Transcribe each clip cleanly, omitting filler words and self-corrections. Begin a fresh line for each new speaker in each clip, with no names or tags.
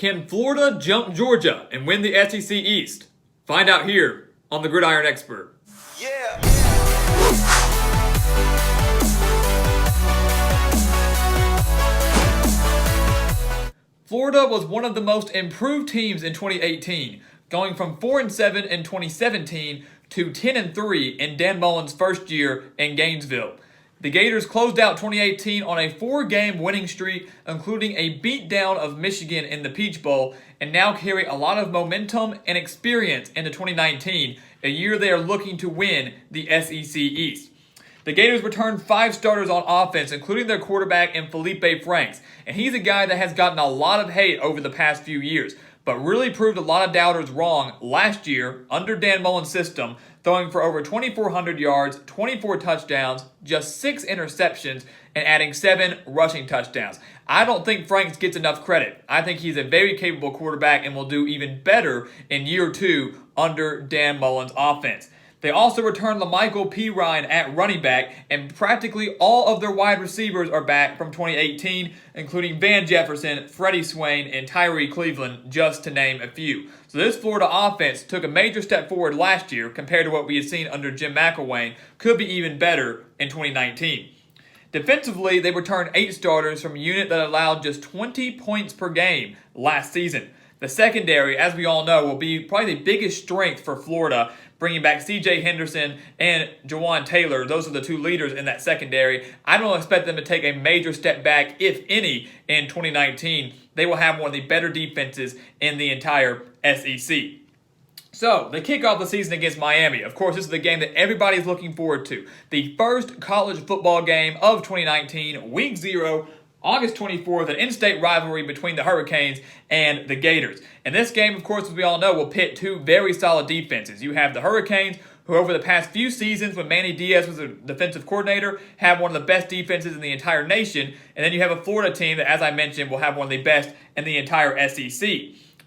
Can Florida jump Georgia and win the SEC East? Find out here on the Gridiron Expert.
Yeah.
Florida was one of the most improved teams in 2018, going from 4-7 in 2017 to 10-3 in Dan Mullen's first year in Gainesville. The Gators closed out 2018 on a 4-game winning streak, including a beatdown of Michigan in the Peach Bowl, and now carry a lot of momentum and experience into 2019, a year they are looking to win the SEC East. The Gators returned 5 starters on offense, including their quarterback in Feleipe Franks, and he's a guy that has gotten a lot of hate over the past few years, but really proved a lot of doubters wrong last year under Dan Mullen's system, throwing for over 2,400 yards, 24 touchdowns, just 6 interceptions, and adding 7 rushing touchdowns. I don't think Franks gets enough credit. I think he's a very capable quarterback and will do even better in year 2 under Dan Mullen's offense. They also returned Lamical Perine at running back, and practically all of their wide receivers are back from 2018, including Van Jefferson, Freddie Swain, and Tyree Cleveland, just to name a few. So this Florida offense took a major step forward last year compared to what we had seen under Jim McElwain, could be even better in 2019. Defensively, they returned 8 starters from a unit that allowed just 20 points per game last season. The secondary, as we all know, will be probably the biggest strength for Florida, bringing back C.J. Henderson and Jeawon Taylor. Those are the 2 leaders in that secondary. I don't expect them to take a major step back, if any, in 2019. They will have one of the better defenses in the entire SEC. So, they kick off the season against Miami. Of course, this is the game that everybody's looking forward to. The first college football game of 2019, Week 0, August 24th, an in-state rivalry between the Hurricanes and the Gators. And this game, of course, as we all know, will pit 2 very solid defenses. You have the Hurricanes, who over the past few seasons, when Manny Diaz was a defensive coordinator, have one of the best defenses in the entire nation. And then you have a Florida team that, as I mentioned, will have one of the best in the entire SEC.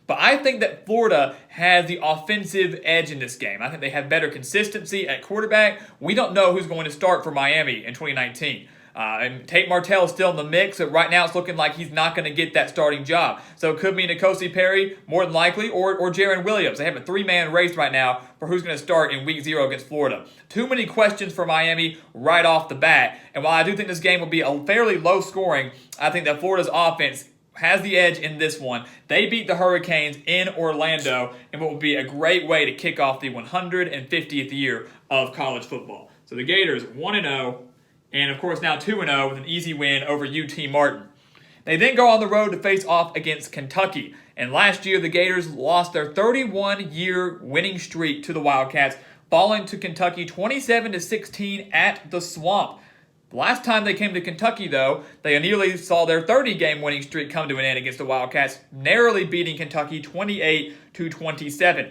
But I think that Florida has the offensive edge in this game. I think they have better consistency at quarterback. We don't know who's going to start for Miami in 2019. And Tate Martell is still in the mix, but right now it's looking like he's not going to get that starting job. So it could be N'Kosi Perry, more than likely, or Jaron Williams. They have a 3-man race right now for who's going to start in Week 0 against Florida. Too many questions for Miami right off the bat. And while I do think this game will be a fairly low scoring, I think that Florida's offense has the edge in this one. They beat the Hurricanes in Orlando in what will be a great way to kick off the 150th year of college football. So the Gators 1-0. And, of course, now 2-0 with an easy win over UT Martin. They then go on the road to face off against Kentucky. And last year, the Gators lost their 31-year winning streak to the Wildcats, falling to Kentucky 27-16 at the Swamp. The last time they came to Kentucky, though, they nearly saw their 30-game winning streak come to an end against the Wildcats, narrowly beating Kentucky 28-27.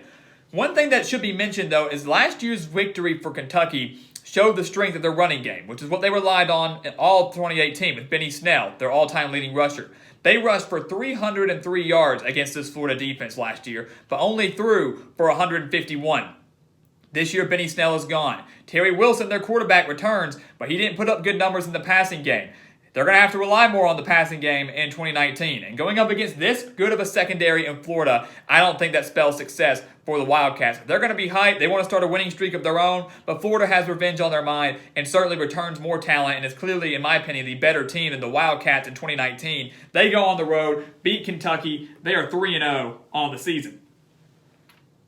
One thing that should be mentioned, though, is last year's victory for Kentucky showed the strength of their running game, which is what they relied on in all of 2018 with Benny Snell, their all-time leading rusher. They rushed for 303 yards against this Florida defense last year, but only threw for 151. This year, Benny Snell is gone. Terry Wilson, their quarterback, returns, but he didn't put up good numbers in the passing game. They're going to have to rely more on the passing game in 2019. And going up against this good of a secondary in Florida, I don't think that spells success for the Wildcats. They're going to be hyped. They want to start a winning streak of their own, but Florida has revenge on their mind and certainly returns more talent and is clearly, in my opinion, the better team than the Wildcats in 2019. They go on the road, beat Kentucky. They are 3-0 on the season.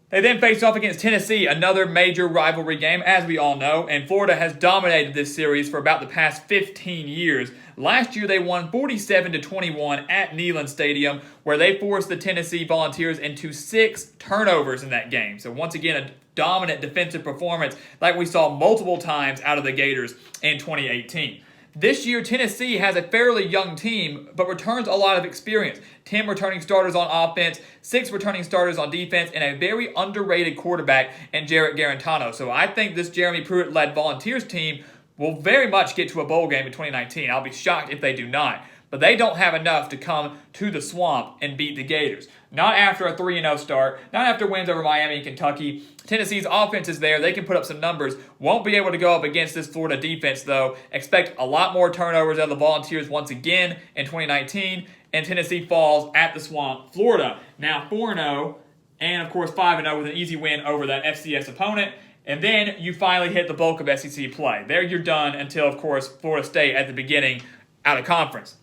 They then face off against Tennessee, another major rivalry game, as we all know, and Florida has dominated this series for about the past 15 years. Last year, they won 47-21 at Neyland Stadium, where they forced the Tennessee Volunteers into 6 turnovers in that game. So once again, a dominant defensive performance like we saw multiple times out of the Gators in 2018. This year, Tennessee has a fairly young team, but returns a lot of experience. 10 returning starters on offense, 6 returning starters on defense, and a very underrated quarterback in Jarrett Garantano. So I think this Jeremy Pruitt-led Volunteers team will very much get to a bowl game in 2019. I'll be shocked if they do not. But they don't have enough to come to the Swamp and beat the Gators. Not after a 3-0 start, not after wins over Miami and Kentucky. Tennessee's offense is there. They can put up some numbers. Won't be able to go up against this Florida defense, though. Expect a lot more turnovers out of the Volunteers once again in 2019. and Tennessee falls at the Swamp, Florida. Now 4-0, and of course 5-0 with an easy win over that FCS opponent. And then you finally hit the bulk of SEC play. There you're done until, of course, Florida State at the beginning out of conference,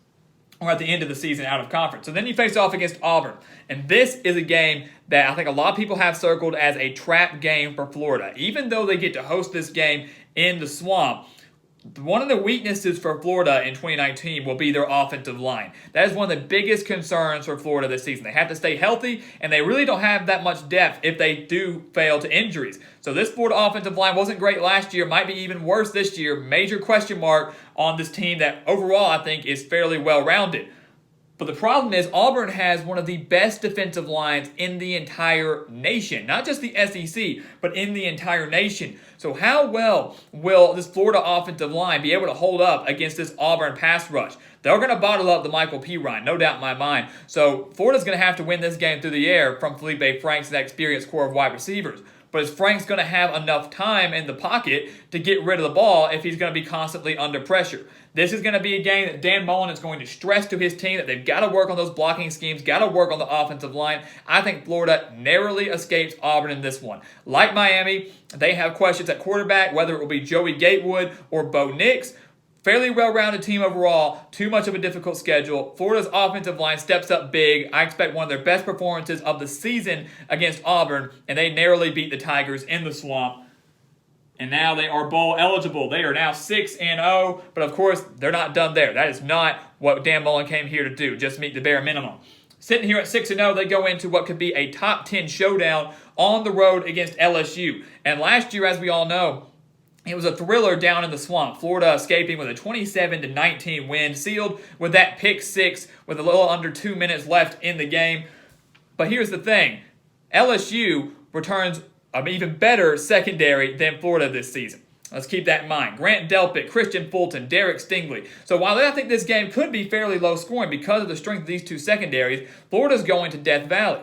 or at the end of the season out of conference. So then you face off against Auburn. And this is a game that I think a lot of people have circled as a trap game for Florida. Even though they get to host this game in the Swamp, one of the weaknesses for Florida in 2019 will be their offensive line. That is one of the biggest concerns for Florida this season. They have to stay healthy, and they really don't have that much depth if they do fail to injuries. So this Florida offensive line wasn't great last year, might be even worse this year. Major question mark on this team that overall I think is fairly well-rounded. But the problem is Auburn has one of the best defensive lines in the entire nation. Not just the SEC, but in the entire nation. So how well will this Florida offensive line be able to hold up against this Auburn pass rush? They're going to bottle up the Lamical Perine, no doubt in my mind. So Florida's going to have to win this game through the air from Feleipe Franks and that experienced core of wide receivers. But is Frank's going to have enough time in the pocket to get rid of the ball if he's going to be constantly under pressure? This is going to be a game that Dan Mullen is going to stress to his team that they've got to work on those blocking schemes, got to work on the offensive line. I think Florida narrowly escapes Auburn in this one. Like Miami, they have questions at quarterback, whether it will be Joey Gatewood or Bo Nix. Fairly well-rounded team overall, too much of a difficult schedule. Florida's offensive line steps up big. I expect one of their best performances of the season against Auburn, and they narrowly beat the Tigers in the Swamp. And now they are bowl eligible. They are now 6-0, but of course, they're not done there. That is not what Dan Mullen came here to do, just meet the bare minimum. Sitting here at 6-0, they go into what could be a top 10 showdown on the road against LSU. And last year, as we all know, it was a thriller down in the Swamp. Florida escaping with a 27-19 win, sealed with that pick six with a little under 2 minutes left in the game. But here's the thing. LSU returns an even better secondary than Florida this season. Let's keep that in mind. Grant Delpit, Christian Fulton, Derek Stingley. So while I think this game could be fairly low scoring because of the strength of these two secondaries, Florida's going to Death Valley.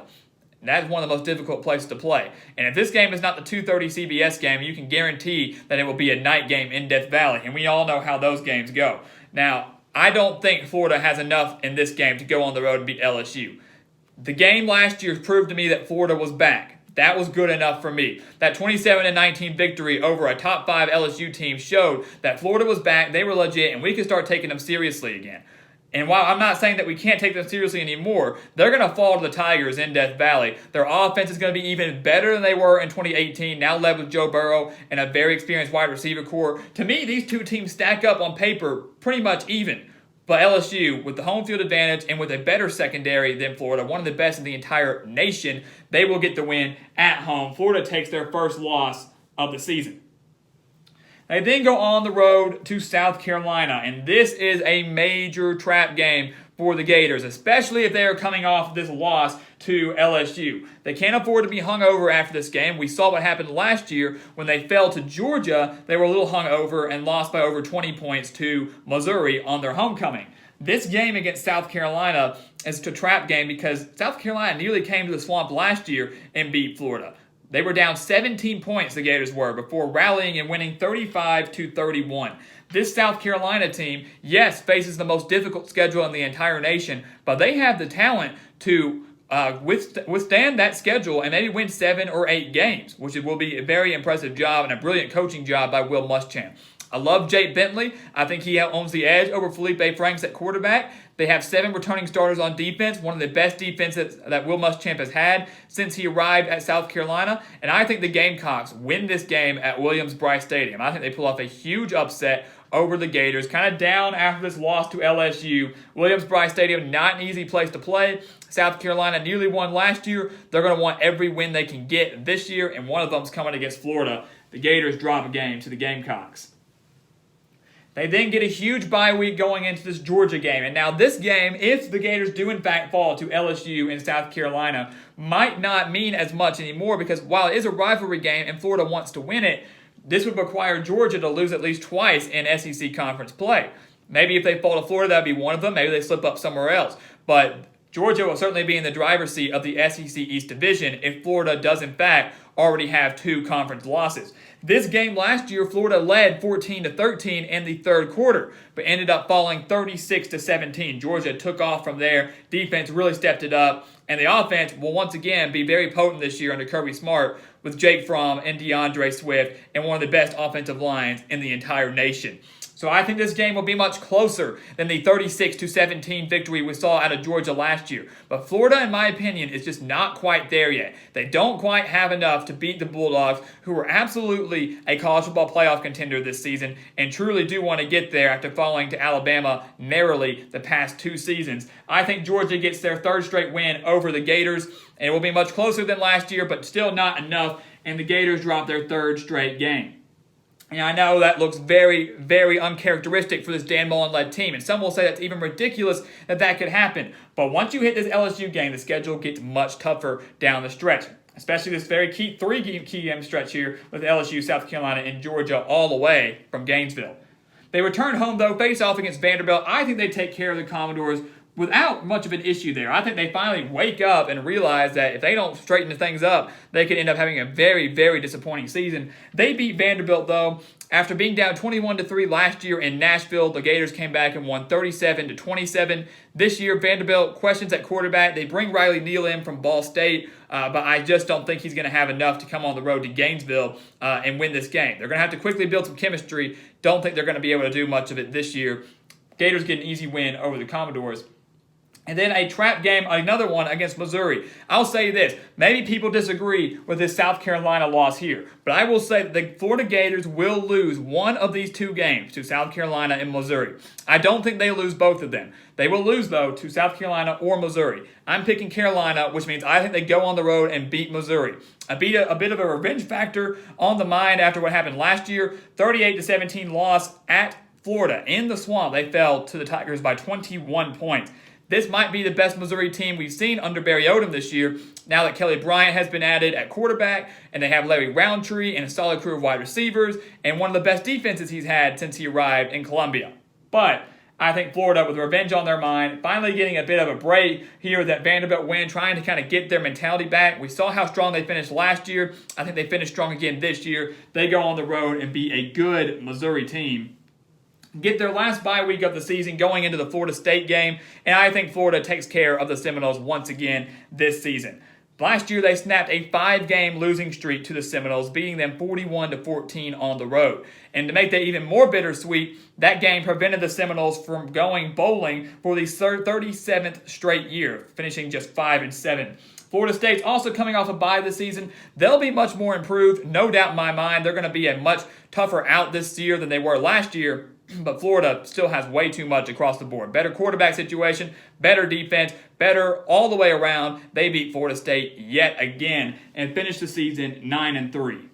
That is one of the most difficult places to play. And if this game is not the 2:30 CBS game, you can guarantee that it will be a night game in Death Valley. And we all know how those games go. Now, I don't think Florida has enough in this game to go on the road and beat LSU. The game last year proved to me that Florida was back. That was good enough for me. That 27-19 victory over a top 5 LSU team showed that Florida was back, they were legit, and we could start taking them seriously again. And while I'm not saying that we can't take them seriously anymore, they're going to fall to the Tigers in Death Valley. Their offense is going to be even better than they were in 2018, now led with Joe Burrow and a very experienced wide receiver core. To me, these two teams stack up on paper pretty much even. But LSU, with the home field advantage and with a better secondary than Florida, one of the best in the entire nation, they will get the win at home. Florida takes their first loss of the season. They then go on the road to South Carolina, and this is a major trap game for the Gators, especially if they are coming off this loss to LSU. They can't afford to be hungover after this game. We saw what happened last year when they fell to Georgia. They were a little hungover and lost by over 20 points to Missouri on their homecoming. This game against South Carolina is a trap game because South Carolina nearly came to the Swamp last year and beat Florida. They were down 17 points, the Gators were, before rallying and winning 35-31. This South Carolina team, yes, faces the most difficult schedule in the entire nation, but they have the talent to withstand that schedule and maybe win 7 or 8 games, which will be a very impressive job and a brilliant coaching job by Will Muschamp. I love Jake Bentley. I think he owns the edge over Feleipe Franks at quarterback. They have 7 returning starters on defense, one of the best defenses that Will Muschamp has had since he arrived at South Carolina. And I think the Gamecocks win this game at Williams-Brice Stadium. I think they pull off a huge upset over the Gators, kind of down after this loss to LSU. Williams-Brice Stadium, not an easy place to play. South Carolina nearly won last year. They're going to want every win they can get this year, and one of them's coming against Florida. The Gators drop a game to the Gamecocks. They then get a huge bye week going into this Georgia game. And now this game, if the Gators do in fact fall to LSU in South Carolina, might not mean as much anymore because while it is a rivalry game and Florida wants to win it, this would require Georgia to lose at least twice in SEC conference play. Maybe if they fall to Florida, that would be one of them. Maybe they slip up somewhere else. But Georgia will certainly be in the driver's seat of the SEC East Division if Florida does in fact already have 2 conference losses. This game last year, Florida led 14-13 in the third quarter, but ended up falling 36-17. Georgia took off from there. Defense really stepped it up, and the offense will once again be very potent this year under Kirby Smart with Jake Fromm and DeAndre Swift and one of the best offensive lines in the entire nation. So I think this game will be much closer than the 36-17 victory we saw out of Georgia last year. But Florida, in my opinion, is just not quite there yet. They don't quite have enough to beat the Bulldogs, who are absolutely a college football playoff contender this season and truly do want to get there after falling to Alabama narrowly the past 2 seasons. I think Georgia gets their 3rd straight win over the Gators, and it will be much closer than last year, but still not enough, and the Gators drop their 3rd straight game. And I know that looks very, very uncharacteristic for this Dan Mullen-led team, and some will say that's even ridiculous that could happen. But once you hit this LSU game, the schedule gets much tougher down the stretch, especially this very key 3-game stretch here with LSU, South Carolina, and Georgia all the way from Gainesville. They return home, though, face off against Vanderbilt. I think they take care of the Commodores without much of an issue there. I think they finally wake up and realize that if they don't straighten things up, they could end up having a very, very disappointing season. They beat Vanderbilt, though. After being down 21-3 last year in Nashville, the Gators came back and won 37-27. This year, Vanderbilt questions at quarterback. They bring Riley Neal in from Ball State, but I just don't think he's going to have enough to come on the road to Gainesville and win this game. They're going to have to quickly build some chemistry. Don't think they're going to be able to do much of it this year. Gators get an easy win over the Commodores. And then a trap game, another one against Missouri. I'll say this, maybe people disagree with this South Carolina loss here, but I will say that the Florida Gators will lose one of these 2 games to South Carolina and Missouri. I don't think they lose both of them. They will lose, though, to South Carolina or Missouri. I'm picking Carolina, which means I think they go on the road and beat Missouri. A bit of a revenge factor on the mind after what happened last year. 38-17 loss at Florida in the Swamp. They fell to the Tigers by 21 points. This might be the best Missouri team we've seen under Barry Odom this year, now that Kelly Bryant has been added at quarterback, and they have Larry Roundtree and a solid crew of wide receivers, and one of the best defenses he's had since he arrived in Columbia. But I think Florida, with revenge on their mind, finally getting a bit of a break here, that Vanderbilt win, trying to kind of get their mentality back. We saw how strong they finished last year. I think they finished strong again this year. They go on the road and beat a good Missouri team. Get their last bye week of the season going into the Florida State game, and I think Florida takes care of the Seminoles once again this season. Last year, they snapped a 5-game losing streak to the Seminoles, beating them 41-14 on the road. And to make that even more bittersweet, that game prevented the Seminoles from going bowling for the 37th straight year, finishing just 5-7. Florida State's also coming off a bye this season. They'll be much more improved, no doubt in my mind. They're going to be a much tougher out this year than they were last year. But Florida still has way too much across the board. Better quarterback situation, better defense, better all the way around. They beat Florida State yet again and finished the season 9-3.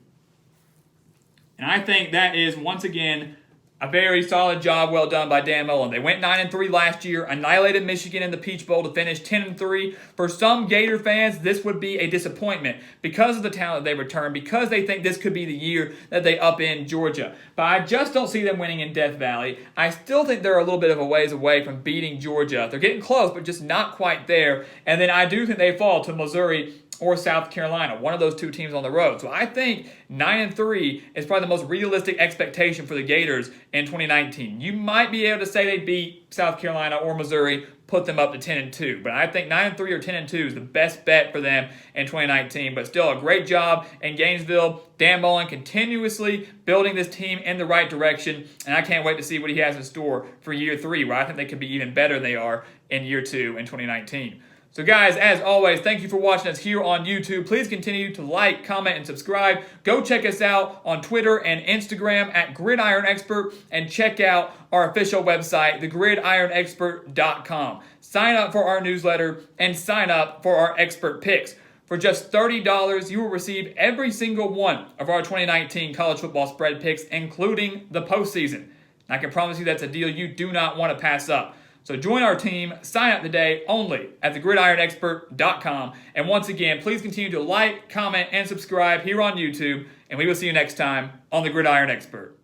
And I think that is, once again, a very solid job well done by Dan Mullen. They went 9-3 last year, annihilated Michigan in the Peach Bowl to finish 10-3. For some Gator fans, this would be a disappointment because of the talent they return, because they think this could be the year that they upend Georgia. But I just don't see them winning in Death Valley. I still think they're a little bit of a ways away from beating Georgia. They're getting close, but just not quite there. And then I do think they fall to Missouri or South Carolina, one of those 2 teams on the road. So I think 9-3 is probably the most realistic expectation for the Gators in 2019. You might be able to say they beat South Carolina or Missouri, put them up to 10-2. But I think 9-3 or 10-2 is the best bet for them in 2019. But still, a great job in Gainesville. Dan Mullen continuously building this team in the right direction. And I can't wait to see what he has in store for year 3, where I think they could be even better than they are in year 2 in 2019. So guys, as always, thank you for watching us here on YouTube. Please continue to like, comment, and subscribe. Go check us out on Twitter and Instagram at Gridiron Expert, and check out our official website, thegridironexpert.com. Sign up for our newsletter and sign up for our expert picks. For just $30, you will receive every single one of our 2019 college football spread picks, including the postseason. I can promise you that's a deal you do not want to pass up. So join our team, sign up today only at thegridironexpert.com. And once again, please continue to like, comment, and subscribe here on YouTube. And we will see you next time on The Gridiron Expert.